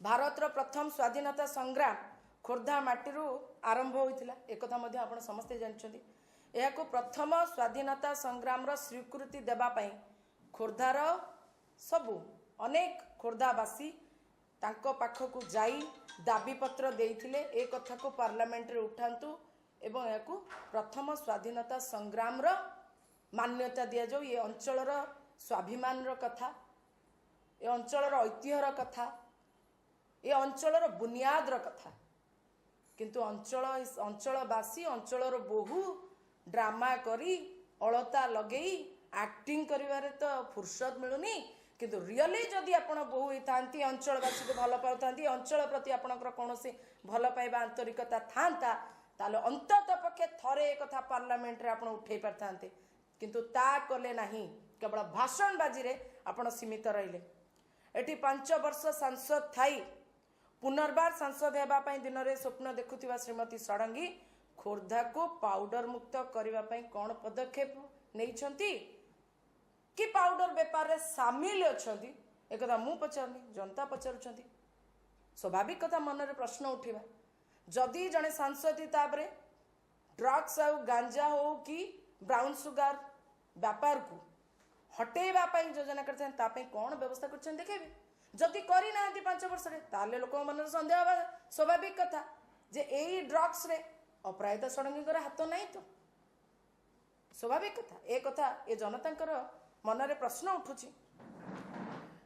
भारतर प्रथम स्वाधीनता संग्राम खोर्धा माटीरू आरंभ होता एक आप समस्ते जानते यह प्रथम स्वाधीनता संग्राम स्वीकृति देवाई खोर्धार सबू अनेक खोर्धावासी पाखक जाई दाबीपत्र देइथिले ए कथा को पार्लियामेंट रे उठांतु एवं यह प्रथम स्वाधीनता संग्राम मान्यता दि जाऊ। ये अंचल स्वाभिमान कथा, ये अंचल ऐतिह्यर कथा, ये अंचल बुनियाद कथा, किंतु अंचलवासी अंचल बहु ड्रामा करी अलता लगे एक्टिंग करिवारे तो फुर्सत मिलुनी, किंतु रियली जदि आपण बहु होता अंचलवासी को भल पाती अंचल प्रति आपणकर कौन भल पाइबा आंतरिकता था ताले अंतत पक्षे थरे कथा पार्लियामेंट रे आपण उठे पारथांते, किंतु ता कले नहीं, केवल भाषण बाजी रे आपण सीमित रहिले। एटी 5 वर्ष सांसद थाई पुनर्बार सांसद हेबापई दिन में स्वप्न देखुथिबा श्रीमती षडंगी खोर्धा को पाउडर मुक्त करने कौन पदक्षेप नहीं कि पाउडर बेपार रे सामिल अच्छी एक मु पचारनी जनता पचारुंट। स्वाभाविक कथा मन में प्रश्न उठा जदि जड़े सांसद तापर ड्रग्स आ गांजा हो कि ब्राउन सुगार व्यापार को हटेवा योजना करते कौन व्यवस्था कर देखेबे। जदि करना 5 वर्ष ताले लोक मन सन्देह हवा स्वाभाविक कथा जे यही ड्रग्स रे अपराजिता षडंगी हाथ नहीं तो स्वाभाविक कथा ए जनता मन में प्रश्न उठुची।